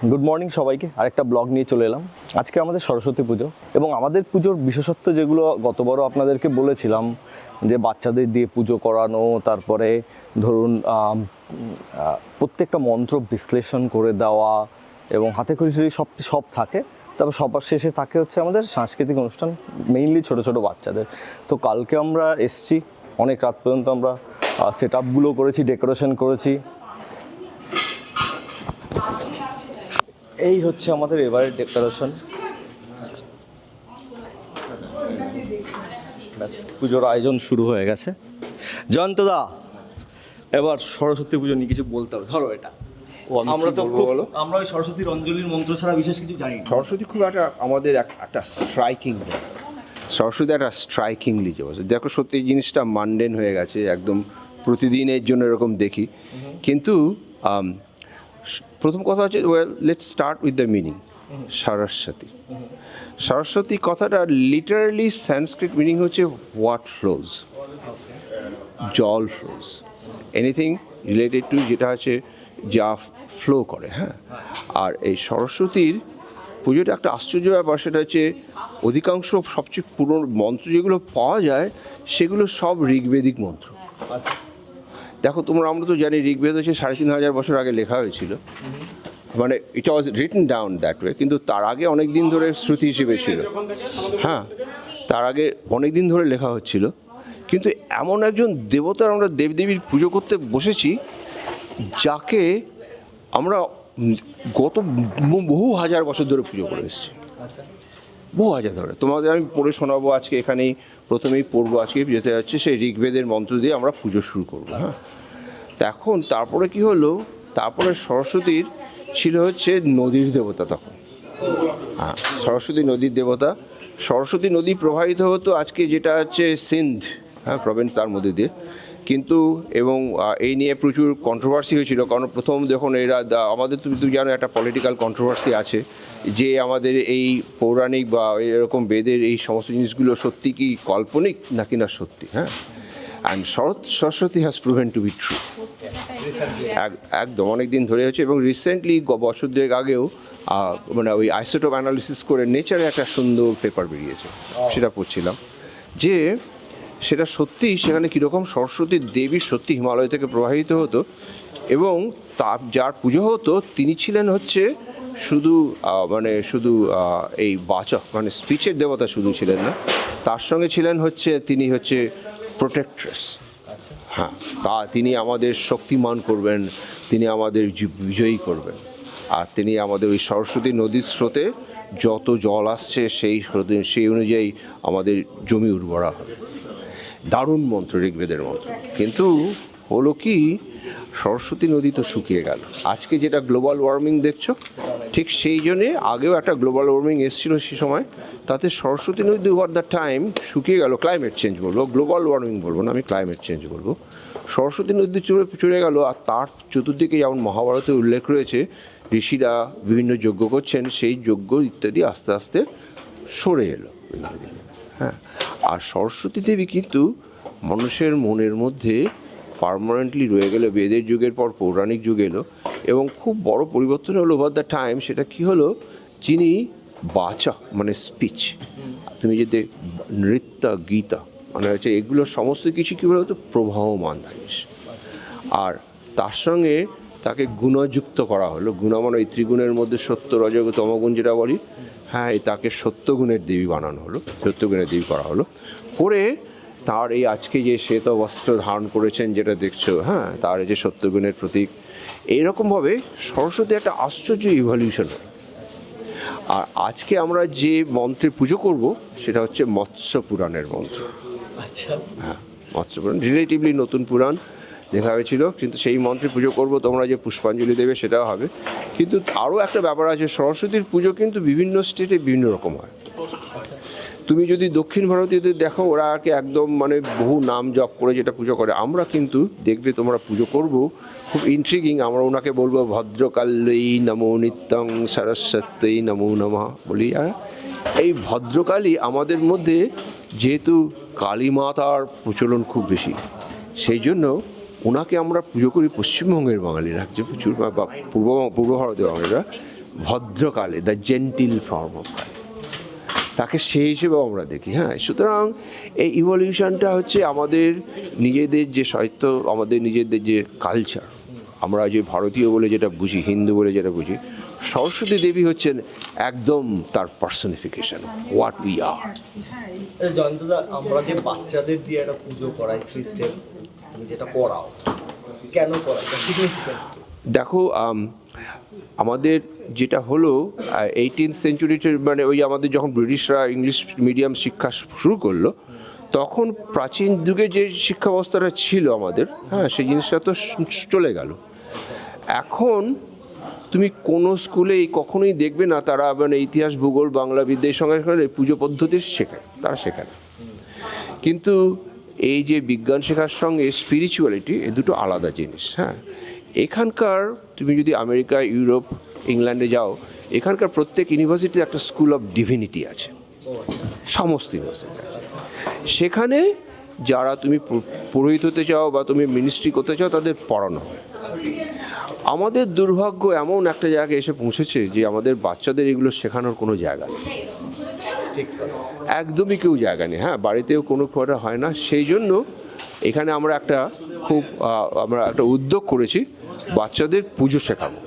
Good morning সবাইকে, আরেকটা blog নিয়ে চলে এলাম। আজকে আমাদের সরস্বতী পুজো এবং আমাদের পুজোর বিশেষত্ব যেগুলো গতবারও আপনাদেরকে বলেছিলাম যে বাচ্চাদের দিয়ে পুজো করানো, তারপরে ধরুন প্রত্যেকটা মন্ত্র বিশ্লেষণ করে দেওয়া এবং হাতে খড়ি সব থাকে। তারপর সবার শেষে থাকে হচ্ছে আমাদের সাংস্কৃতিক অনুষ্ঠান, মেইনলি ছোটো ছোটো বাচ্চাদের। তো কালকে আমরা এসছি, অনেক রাত পর্যন্ত আমরা সেট আপগুলো করেছি, ডেকোরেশন করেছি। এই হচ্ছে আমাদের এবারের ডেকোরেশন। ব্যাস, পুজোর আয়োজন শুরু হয়ে গেছে। জয়ন্তদা, এবার সরস্বতী পুজো নিয়ে কিছু বলতে হবে। ধরো এটা, আমরা ওই সরস্বতীর অঞ্জলির মন্ত্র ছাড়া বিশেষ কিছু জানি না। সরস্বতী খুব আমাদের একটা স্ট্রাইকিং, সরস্বতী একটা স্ট্রাইকিংলি যে দেখো, সত্যি জিনিসটা মানডেন হয়ে গেছে, একদম প্রতিদিনের জন্য এরকম দেখি। কিন্তু প্রথম কথা হচ্ছে, let's start with the meaning. Saraswati কথাটা লিটারালি সংস্কৃত মিনিং হচ্ছে হোয়াট ফ্লোজ, জল ফ্লোজ, এনিথিং রিলেটেড টু যেটা হচ্ছে যা ফ্লো করে। হ্যাঁ, আর এই সরস্বতীর পুজোটা একটা আশ্চর্য ব্যাপার, সেটা হচ্ছে অধিকাংশ সবচেয়ে পুরনো মন্ত্র যেগুলো পাওয়া যায় সেগুলো সব ঋগ্বেদিক মন্ত্র। দেখো, আমরা তো জানি ঋগ্বেদ হচ্ছে 3500 বছর আগে লেখা হয়েছিল, মানে it was written down that way. কিন্তু তার আগে অনেক দিন ধরে শ্রুতি হিসেবে ছিল। হ্যাঁ, তার আগে অনেক দিন ধরে লেখা হচ্ছিল। কিন্তু এমন একজন দেবতার আমরা দেবদেবীর পুজো করতে বসেছি যাকে আমরা গত বহু হাজার বছর ধরে পুজো করে এসেছি, বহু হাজার ধরে। তোমাদের আমি পড়ে শোনাবো আজকে, এখানেই প্রথমেই পড়বো। আজকে যেতে যাচ্ছে সেই ঋগ্বেদের মন্ত্র দিয়ে আমরা পুজো শুরু করবো। হ্যাঁ, এখন তারপরে কি হলো, তারপরে সরস্বতীর ছিল হচ্ছে নদীর দেবতা তখন। হ্যাঁ, সরস্বতী নদীর দেবতা। সরস্বতী নদী প্রবাহিত হতো আজকে যেটা হচ্ছে সিন্ধ, হ্যাঁ, প্রভিন্স, তার মধ্যে দিয়ে। কিন্তু এবং এই নিয়ে প্রচুর কন্ট্রোভার্সি হয়েছিল, কারণ প্রথম যখন এরা আমাদের, তুমি জানো একটা পলিটিক্যাল কন্ট্রোভার্সি আছে যে আমাদের এই পৌরাণিক বা এরকম বেদের এই সমস্ত জিনিসগুলো সত্যি কি কাল্পনিক নাকি না সত্যি। হ্যাঁ, and Saraswati has proven to be true. একদম অনেক দিন ধরে হচ্ছে, এবং রিসেন্টলি বছর দুয়েক আগেও মানে ওই আইসোটোপ অ্যানালিসিস করে নেচারে একটা সুন্দর পেপার বেরিয়েছে, সেটা পড়ছিলাম যে সেটা সত্যি সেখানে কীরকম সরস্বতী দেবী সত্যি হিমালয় থেকে প্রবাহিত হতো, এবং তার যার পুজো হতো তিনি ছিলেন হচ্ছে শুধু এই বাচক, মানে স্পিচের দেবতা শুধু ছিলেন না, তার সঙ্গে ছিলেন হচ্ছে তিনি হচ্ছে প্রোটেক্ট্রেস। হ্যাঁ, তিনি আমাদের শক্তিমান করবেন, তিনি আমাদের বিজয়ী করবেন, আর তিনি আমাদের ওই সরস্বতী নদীর স্রোতে যত জল আসছে সেই অনুযায়ী আমাদের জমি উর্বরা হবে। দারুণ মন্ত্র, ঋগ্বেদের মন্ত্র। কিন্তু হলো কি, সরস্বতী নদী তো শুকিয়ে গেল। আজকে যেটা গ্লোবাল ওয়ার্মিং দেখছো, ঠিক সেই জন্যে আগেও একটা গ্লোবাল ওয়ার্মিং এসেছিলো সে সময়, তাতে সরস্বতী নদী ওভার দ্য টাইম শুকিয়ে গেল। ক্লাইমেট চেঞ্জ বলবো, গ্লোবাল ওয়ার্মিং বলবো না, আমি ক্লাইমেট চেঞ্জ বলবো। সরস্বতী নদী চলে গেল, আর তার চতুর্দিকে যেমন মহাভারতে উল্লেখ রয়েছে, ঋষিরা বিভিন্ন যজ্ঞ করছেন, সেই যজ্ঞ ইত্যাদি আস্তে আস্তে সরে এলো। হ্যাঁ, আর সরস্বতী দেবী কিন্তু মানুষের মনের মধ্যে পার্মানেন্টলি রয়ে গেল। বেদের যুগের পর পৌরাণিক যুগ এলো, এবং খুব বড় পরিবর্তন হলো ওভার দ্য টাইম। সেটা কি হলো, যিনি বাচা মানে স্পিচ, তুমি যদি নৃত্য গীতা মানে হচ্ছে এগুলো সমস্ত কিছু কী বলতো প্রবাহমান জিনিস, আর তার সঙ্গে তাকে গুণযুক্ত করা হলো। গুণ মানে এই ত্রিগুণের মধ্যে সত্য রজগ তমগুণ যেটা বলি, হ্যাঁ, তাকে সত্যগুণের দেবী বানানো হলো, সত্যগুণের দেবী করা হলো। করে তার এই আজকে যে শ্বেত বস্ত্র ধারণ করেছেন যেটা দেখছো, হ্যাঁ, তার এই যে সত্যগুণের প্রতীক, এইরকমভাবে সরস্বতী একটা আশ্চর্য ইভলিউশন হয়। আর আজকে আমরা যে মন্ত্রে পুজো করব সেটা হচ্ছে মৎস্য পুরাণের মন্ত্র। আচ্ছা, হ্যাঁ, মৎস্য পুরাণ রিলেটিভলি নতুন পুরাণ লেখা হয়েছিল, কিন্তু সেই মন্ত্রে পুজো করব, তোমরা যে পুষ্পাঞ্জলি দেবে সেটাও হবে। কিন্তু আরও একটা ব্যাপার আছে, সরস্বতীর পুজো কিন্তু বিভিন্ন স্টেটে বিভিন্ন রকম হয়। তুমি যদি দক্ষিণ ভারতীয়দের দেখো, ওরা আর কি একদম মানে বহু নাম জপ করে যেটা পুজো করে। আমরা কিন্তু দেখবে তোমরা পুজো করব, খুব ইন্ট্রিগিং। আমরা ওনাকে বলবো ভদ্রকালী নমো নিত্যং সরস্বতী নমো নমঃ বলি। আর এই ভদ্রকালী আমাদের মধ্যে যেহেতু কালী মাতার প্রচলন খুব বেশি, সেই জন্য ওনাকে আমরা পুজো করি পশ্চিমবঙ্গের বাঙালিরা, যে প্রচুর বা পূর্ব ভারতীয় বাঙালিরা ভদ্রকালে, দ্য জেন্টিল ফর্ম অফ কালী, তাকে সেই হিসেবেও আমরা দেখি। হ্যাঁ, সুতরাং এই ইভলিউশনটা হচ্ছে আমাদের নিজেদের যে সাহিত্য, আমাদের নিজেদের যে কালচার, আমরা যে ভারতীয় বলে যেটা বুঝি, হিন্দু বলে যেটা বুঝি, সরস্বতী দেবী হচ্ছেন একদম তার পার্সনিফিকেশন, হোয়াট উই আর। জয়ন্তদা, আমরা যে বাচ্চাদের দিয়ে একটা পুজো করাই 3 স্টেপ, তুমি যেটা করাও, কেন করাই, সিগনিফিকেন্স? দেখো, আমাদের যেটা হলো 18th সেঞ্চুরিতে, মানে ওই আমাদের যখন ব্রিটিশরা ইংলিশ মিডিয়াম শিক্ষা শুরু করলো, তখন প্রাচীন যুগে যে শিক্ষা ব্যবস্থাটা ছিল আমাদের, হ্যাঁ, সেই জিনিসটা তো চলে গেল। এখন তুমি কোনো স্কুলেই কখনোই দেখবে না তারা মানে ইতিহাস, ভূগোল, বাংলা বিদ্যা এই সঙ্গে সঙ্গে পুজো পদ্ধতি শেখায়, তারা শেখায় না। কিন্তু এই যে বিজ্ঞান শেখার সঙ্গে স্পিরিচুয়ালিটি, এ দুটো আলাদা জিনিস। হ্যাঁ, এখানকার তুমি যদি আমেরিকা, ইউরোপ, ইংল্যান্ডে যাও, এখানকার প্রত্যেক ইউনিভার্সিটিতে একটা স্কুল অফ ডিভিনিটি আছে, সমস্ত ইউনিভার্সিটি আছে। সেখানে যারা তুমি পুরোহিত হতে চাও বা তুমি মিনিস্ট্রি করতে চাও, তাদের পড়ানো হয়। আমাদের দুর্ভাগ্য এমন একটা জায়গায় এসে পৌঁছেছে যে আমাদের বাচ্চাদের এগুলো শেখানোর কোনো জায়গা নেই, একদমই কেউ জায়গা নেই। হ্যাঁ, বাড়িতেও কোনো খোঁটা হয় না। সেই জন্য এখানে আমরা একটা উদ্যোগ করেছি, বাচ্চাদের পুজো শেখাবো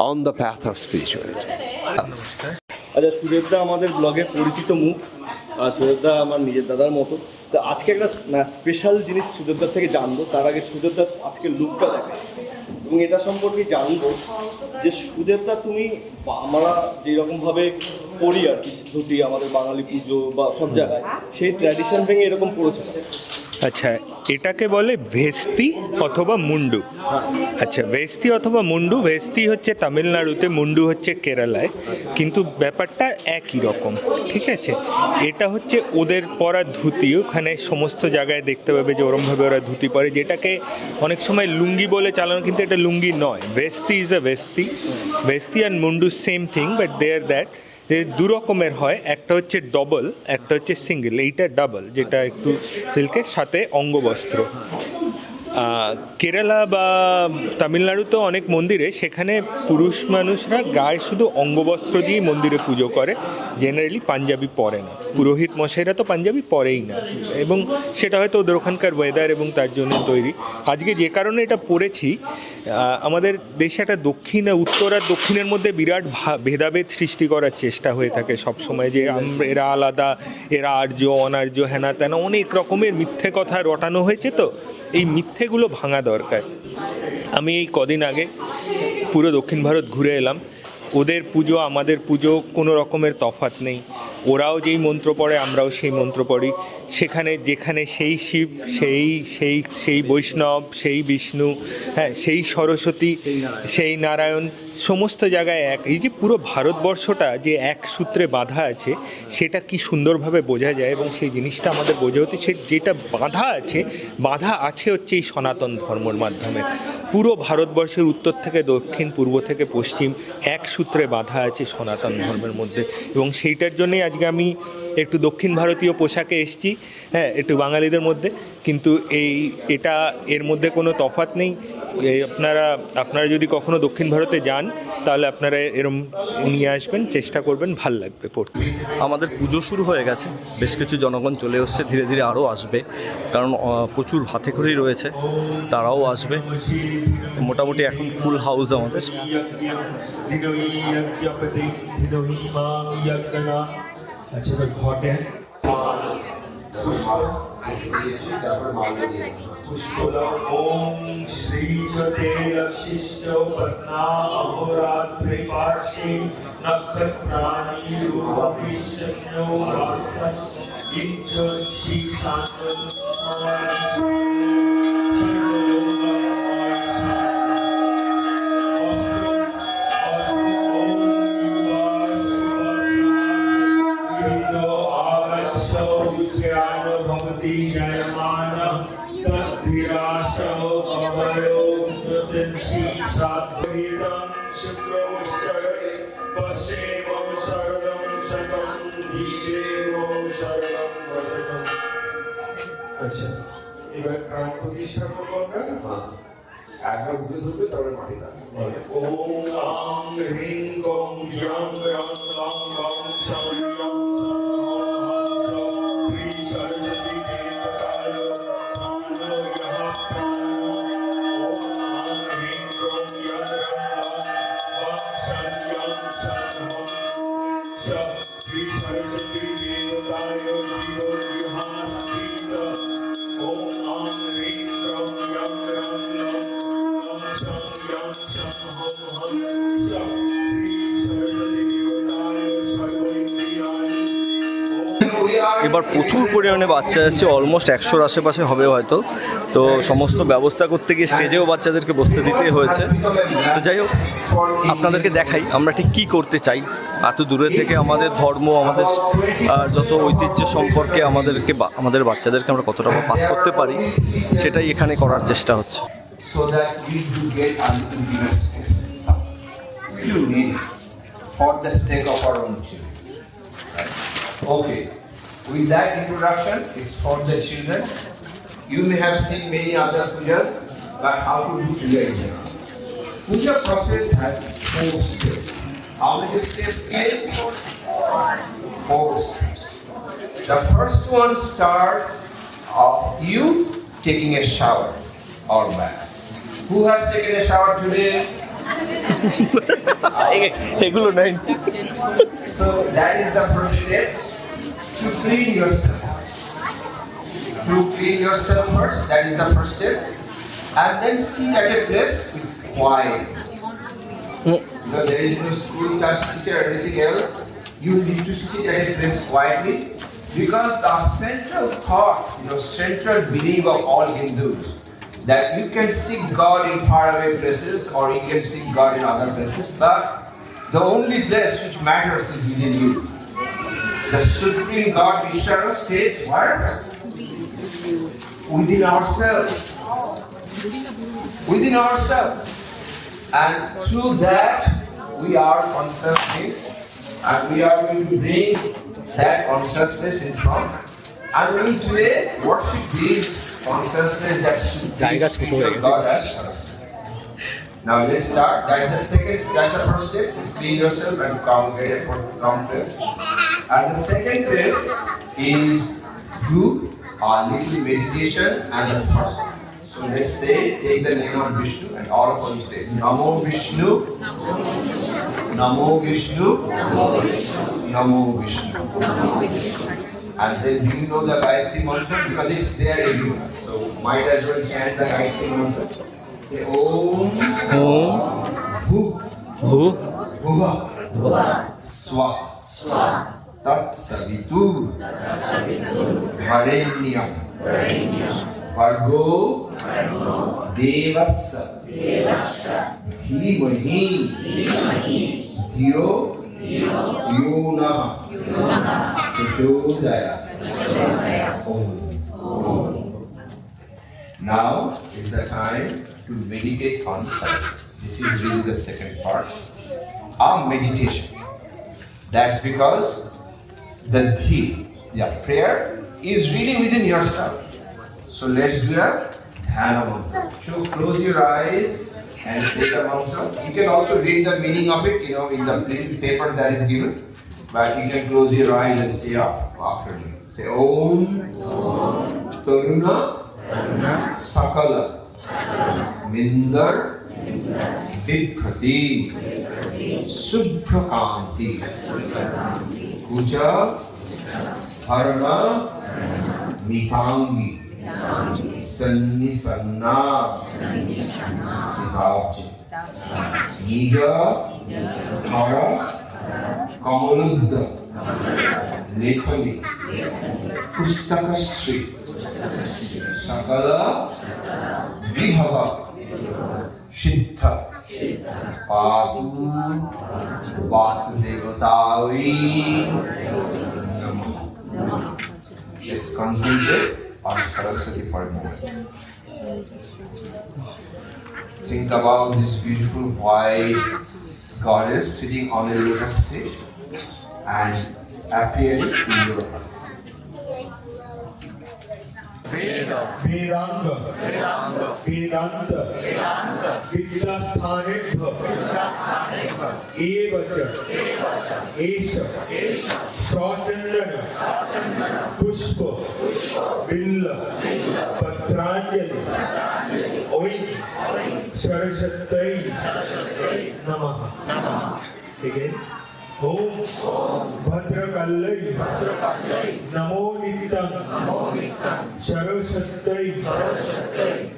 on the path of spirituality. আচ্ছা, সুদেবদা আমাদের ব্লগে পরিচিত মুখ, আর সুদেবদা আমার নিজের দাদার মতো। তো আজকে একটা স্পেশাল জিনিস সুদেবদার থেকে জানবো। তার আগে সুদেবদার আজকে লুকটা দেখে এবং এটা সম্পর্কে জানবো যে সুদেবদা, তুমি আমরা যেরকমভাবে পড়ি আর কি, ধুতি আমাদের বাঙালি পুজো বা সব জায়গায়, সেই ট্র্যাডিশন ভেঙে এরকম পড়েছে। আচ্ছা, এটাকে বলে ভেস্তি অথবা মুন্ডু। আচ্ছা, ভেস্তি অথবা মুন্ডু, ভেস্তি হচ্ছে তামিলনাড়ুতে, মুন্ডু হচ্ছে কেরালায়, কিন্তু ব্যাপারটা একই রকম, ঠিক আছে? এটা হচ্ছে ওদের পরা ধুতি, ওখানে সমস্ত জায়গায় দেখতে পাবে যে ওরমভাবে ওরা ধুতি পরে, যেটাকে অনেক সময় লুঙ্গি বলে চালানো, কিন্তু এটা লুঙ্গি নয়। Veshti is a veshti, veshti and mundu same thing, but there that যে দু রকমের হয়, একটা হচ্ছে ডবল, একটা হচ্ছে সিঙ্গেল। এইটা ডাবল, যেটা একটু সিল্কের সাথে অঙ্গবস্ত্র। কেরালা বা তামিলনাড়ুতেও অনেক মন্দিরে সেখানে পুরুষ মানুষরা গায়ে শুধু অঙ্গবস্ত্র দিয়েই মন্দিরে পুজো করে, জেনারেলি পাঞ্জাবি পরে না। পুরোহিত মশাইরা তো পাঞ্জাবি পরেই না, এবং সেটা হয়তো ওদের ওখানকার ওয়েদার এবং তার জন্য তৈরি। আজকে যে কারণে এটা পড়েছি, আমাদের দেশে একটা দক্ষিণ উত্তর আর দক্ষিণের মধ্যে বিরাট ভেদাভেদ সৃষ্টি করার চেষ্টা হয়ে থাকে সবসময়, যে এরা আলাদা, এরা আর্য, অনার্য, হেনা তেনা, অনেক রকমের মিথ্যে কথা রটানো হয়েছে। তো এই মিথ্যেগুলো ভাঙা দরকার। আমি এই কদিন আগে পুরো দক্ষিণ ভারত ঘুরে এলাম। ওদের পুজো আমাদের পুজো কোনো রকমের তফাৎ নেই। ওরাও যেই মন্ত্র পড়ে, আমরাও সেই মন্ত্র পড়ি। সেখানে যেখানে সেই শিব, সেই বৈষ্ণব, সেই বিষ্ণু, হ্যাঁ, সেই সরস্বতী, সেই নারায়ণ, সমস্ত জায়গায় এক। এই যে পুরো ভারতবর্ষটা যে এক সূত্রে বাঁধা আছে, সেটা কি সুন্দরভাবে বোঝা যায়, এবং সেই জিনিসটা আমাদের বোঝা হতে, সে যেটা বাঁধা আছে হচ্ছে এই সনাতন ধর্মের মাধ্যমে। পুরো ভারতবর্ষের উত্তর থেকে দক্ষিণ, পূর্ব থেকে পশ্চিম এক সূত্রে বাঁধা আছে সনাতন ধর্মের মধ্যে, এবং সেইটার জন্যই আজকে আমি একটু দক্ষিণ ভারতীয় পোশাকে এসেছি, হ্যাঁ, একটু বাঙালিদের মধ্যে। কিন্তু এর মধ্যে কোনো তফাৎ নেই। আপনারা যদি কখনো দক্ষিণ ভারতে যান, তাহলে আপনারা এরম নিয়ে আসবেন, চেষ্টা করবেন, ভাল লাগবে পড়তে। আমাদের পুজো শুরু হয়ে গেছে, বেশ কিছু জনগণ চলে এসছে, ধীরে ধীরে আরও আসবে, কারণ প্রচুর হাতেখড়ি রয়েছে, তারাও আসবে। মোটামুটি এখন ফুল হাউস আমাদের। ओम श्री शिष्टो पत्ना अहोरात्रि पार्श्वे नक्षत्राणि रूपविष्णु वाक्यस इच्छ शीशानंद भक्ति जयमान तद्विराशो अवयो नृत्यंसी सात्वीरं शुक्रोष्टये पश्येमो शरणं शतं धीरेमो शरणं वशनं। আচ্ছা, এবার প্রাণ প্রতিষ্ঠা করবো আমরা। হ্যাঁ, একবার বুকে ধরবে, তারপরে মাটি লাগবে। ওম আং হ্রিং Gong Yang Yang Lang Bang Shang Yang Shri Saraswati Devatayo Prano Yaha Prano Om Ang Hing Gong Yang Yang Lang Bang Shang Yang Shang Hom Shri Saraswati Devatayo Jivo Yaha Sthita Om Ang Hing Gong Yang Yang Lang Bang Shang Yang Shang Hom Shri Saraswati Devatayo Sarva Indriyani এবার প্রচুর পরিমাণে বাচ্চা এসেছে, almost 100-র আশেপাশে হবে হয়তো। তো সমস্ত ব্যবস্থা করতে গিয়ে স্টেজেও বাচ্চাদেরকে বসতে দিতে হয়েছে। তো যাই হোক, আপনাদেরকে দেখাই আমরা ঠিক কী করতে চাই। এত দূরে থেকে আমাদের ধর্ম, আমাদের যত ঐতিহ্য সম্পর্কে আমাদের বাচ্চাদেরকে আমরা কতটা পাস করতে পারি, সেটাই এখানে করার চেষ্টা হচ্ছে। So that we do get a little bit of space, some few minutes for the sake of our own children. Right? Okay, with that introduction, it's for the children. You may have seen many other pujas, but how to do puja in here. Puja process has 4 steps. How many steps is? 4 steps. The first one starts of you taking a shower or bath. Who has taken a shower today? এগুলো নাই। So that is the first step, to clean yourself. To clean yourself first, that is the first step. And then sit at a place with quiet. Because there is no school, class teacher, or anything else. You need to sit at a place quietly. Because the central thought, central belief of all Hindus, that you can seek God in faraway places or you can seek God in other places, but the only place which matters is within you. The Supreme God Ishvara stays where? Within ourselves. Within ourselves. And through that we are conscious beings, and we are going to bring that consciousness in front. And we will today worship this consciousness that spiritual God has for us. Now let's start. That is the second. That's the first step. Is clean yourself and get a calm place. And the second place is do a little meditation and the first. So let's say, take the name of Vishnu and all of us say Namo Vishnu, Namo Vishnu, Namo Vishnu. And then do you know the Gayatri mantra? Because it's there everywhere. So might as well chant the Gayatri mantra. Say Om Bhu Bhuva Swa Tat Savitur Varenyam Vargo Devassa Dhimahi Dhyo Yunah Prachodaya Om. Now is the time to meditate on such. This is really the second part of meditation. That's because the prayer is really within yourself. So let's do a dhyana mantra. So close your eyes and say the mantra. You can also read the meaning of it, in the plain paper that is given. But you can close your eyes and say after me. Say Om Taruna Sakala Mindar Viprati Subhrakanti Kuja Harana Mitangi Sannisanna Siddhavji Niga Hara Kamaludda Lekhani Pustakasri Sakala Vibhava Siddha Padu Vasudevatavi Namaha. Let's concentrate on Saraswati for a moment. Think about this beautiful white goddess sitting on a lotus stage and appearing in your heart. Vedang वेदांत विद्यास्थानेभ्य एव च एष सचंदन पुष्प bill पत्रांजलि ओई सरस्वत्यै नमः। ठीक है। ओम भद्रकाल्यै नमो नित्यं सरस्वत्यै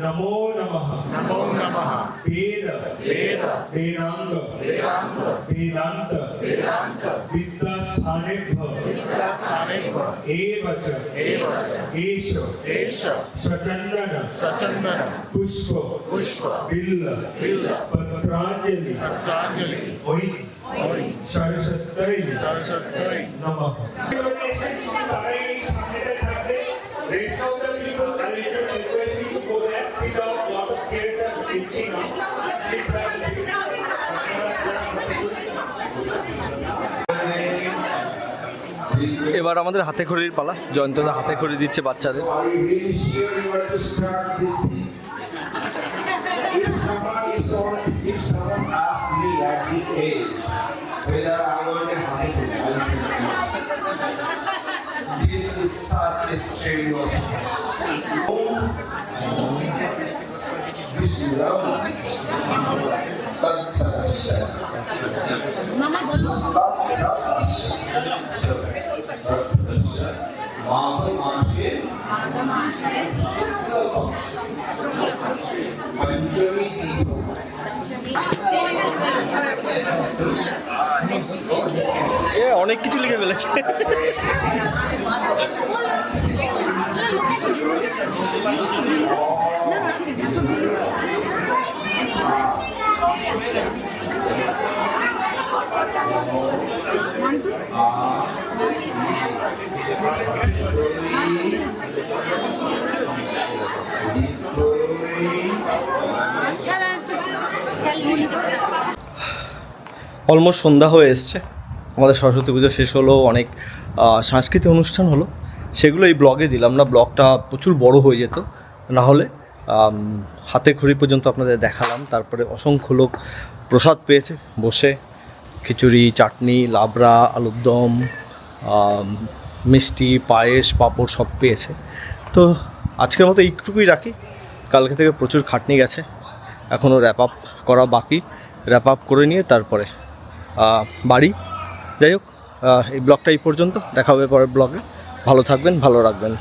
नमो नमः। वेद वेदांग वेदांत विद्यास्थानेभ्य एव च एष सचंदन पुष्प बिल्ल पत्रांजलि ओई सरस्वत्यै नमः। Rest of the people, I will just request you to go back, sit down, lot of chairs are empty now. Please have a seat. এবার আমাদের হাতে খড়ির পালা। জয়ন্তদা হাতে খড়ি দিচ্ছে বাচ্চাদের। Are you really sure you want to start this thing? If someone asks me at this age whether I want a high, I'll say no. This is such a strenuous process. Bismillah. Tatsasya. Tatsasya. Magha Mashe. Shukla Pakshe. Panchami Deepa. অনেক কিছু লিখে ফেলেছে। Almost সন্ধ্যা হয়ে এসছে, আমাদের সরস্বতী পুজো শেষ হলো, অনেক সাংস্কৃতিক অনুষ্ঠান হলো, সেগুলো এই ব্লগে দিলাম না, ব্লগটা প্রচুর বড় হয়ে যেত না হলে। হাতে খড়ি পর্যন্ত আপনাদের দেখালাম, তারপরে অসংখ্য লোক প্রসাদ পেয়েছে বসে, খিচুড়ি, চাটনি, লাবড়া, আলুর দম, মিষ্টি, পায়েস, পাঁপড় সব পেয়েছে। তো আজকের মতো এইটুকুই রাখি, কালকে থেকে প্রচুর খাটনি গেছে, এখনও র্যাপ আপ করা বাকি, র্যাপ আপ করে নিয়ে তারপরে বাড়ি। যাই হোক, এই ব্লগটা এই পর্যন্ত, দেখা হবে পরের ব্লগে। ভালো থাকবেন, ভালো রাখবেন।